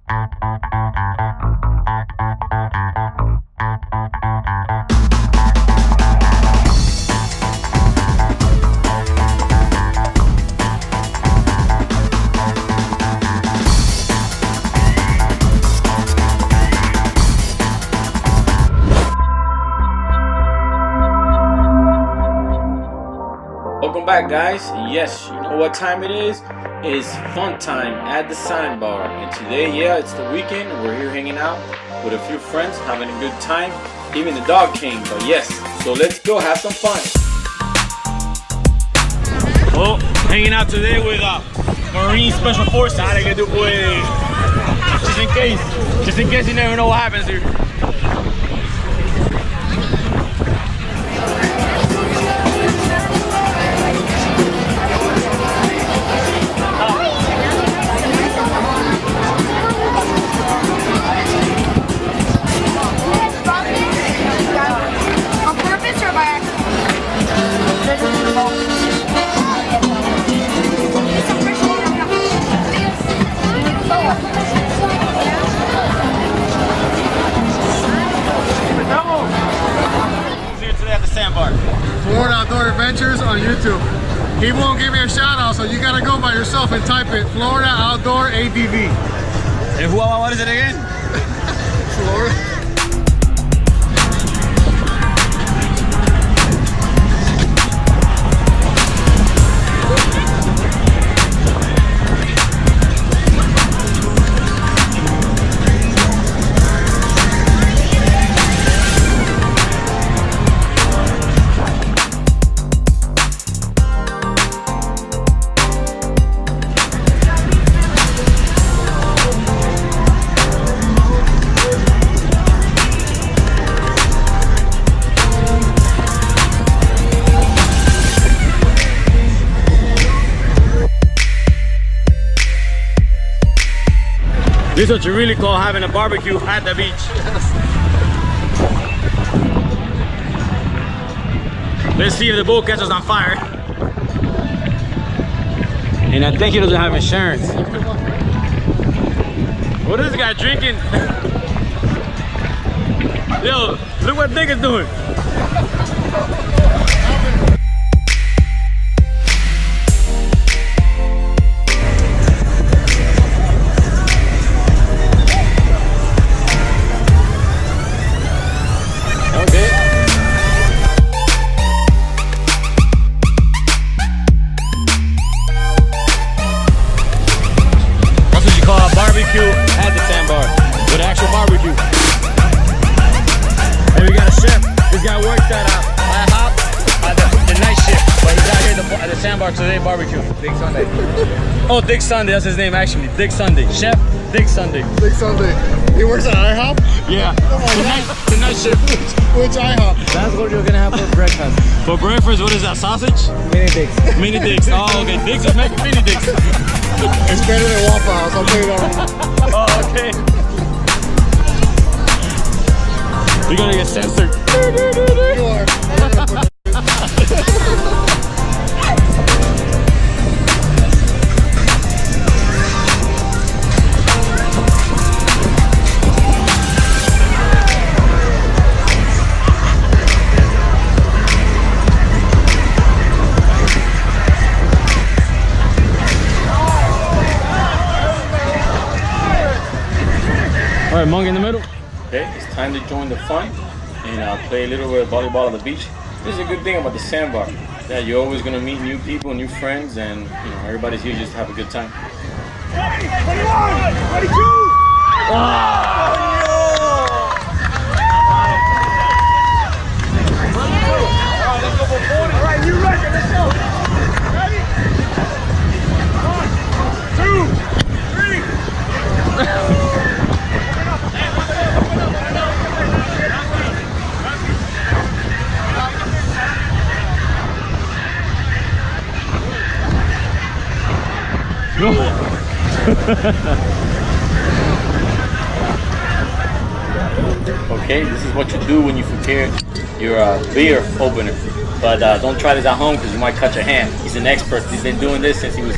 Welcome back, guys. Yes, you know what time it is? It's fun time at the Sandbar. And today, yeah, it's the weekend. We're here hanging out with a few friends, having a good time. Even the dog came, but yes. So let's go have some fun. Oh, hanging out today with Marine Special Forces. Just in case you never know what happens here. Florida Outdoor Adventures on YouTube. He won't give me a shout out, so you gotta go by yourself and type it Florida Outdoor ADV. And what is it again? Florida. This is what you really call having a barbecue at the beach. Let's see if the boat catches on fire. And I think he doesn't have insurance. What is this guy drinking? Yo, look what Dick is doing. At the Sandbar with actual barbecue. And we got a chef. This guy works at IHOP the night shift, but he's out here at the Sandbar today barbecue. Dick Sunday. Oh, Dick Sunday, that's his name actually. Dick Sunday. Chef Dick Sunday. Dick Sunday. He works at IHOP? Yeah. The night shift. Which IHOP? That's what you're gonna have for breakfast. For breakfast, what is that, sausage? Mini dicks. Mini dicks. Oh, okay. Dicks are making mini dicks. It's better than Waffle House, I'll tell you that. Oh, okay. We're gonna get censored. You are. All right, Monk in the middle. Okay, it's time to join the fun and play a little bit of volleyball on the beach. This is a good thing about the Sandbar. Yeah, you're always gonna meet new people, new friends, and you know everybody's here just to have a good time. 21, 22. Let's go for 40. All right, you ready? Let's go. Ready? 1, 2, 3. Okay, this is what you do when you prepare your beer opener. But don't try this at home because you might cut your hand. He's an expert. He's been doing this since he was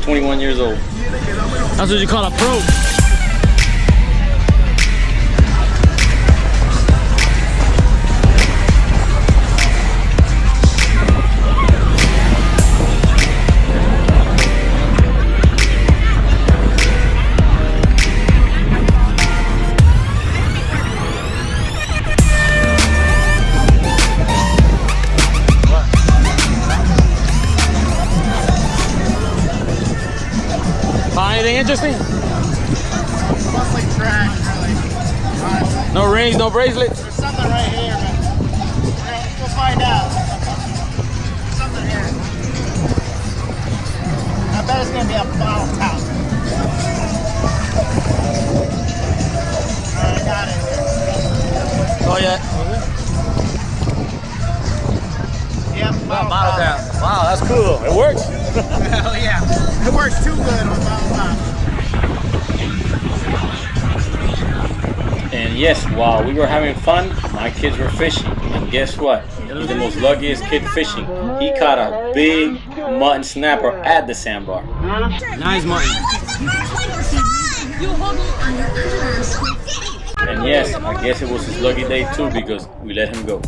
21 years old. That's what you call a pro. Justin? Mostly trash, really. Honestly. No rings, no bracelets? There's something right here, but we'll find out. Something here. I bet it's gonna be a bottle top. Alright, I got it. Oh yeah. Yep, Bottle down. Wow, that's cool. It works. Hell yeah. It works too good on bottle top. And yes, while we were having fun, my kids were fishing. And guess what? He's the most luckiest kid fishing. He caught a big mutton snapper at the sandbar. Nice mutton. And yes, I guess it was his lucky day too because we let him go.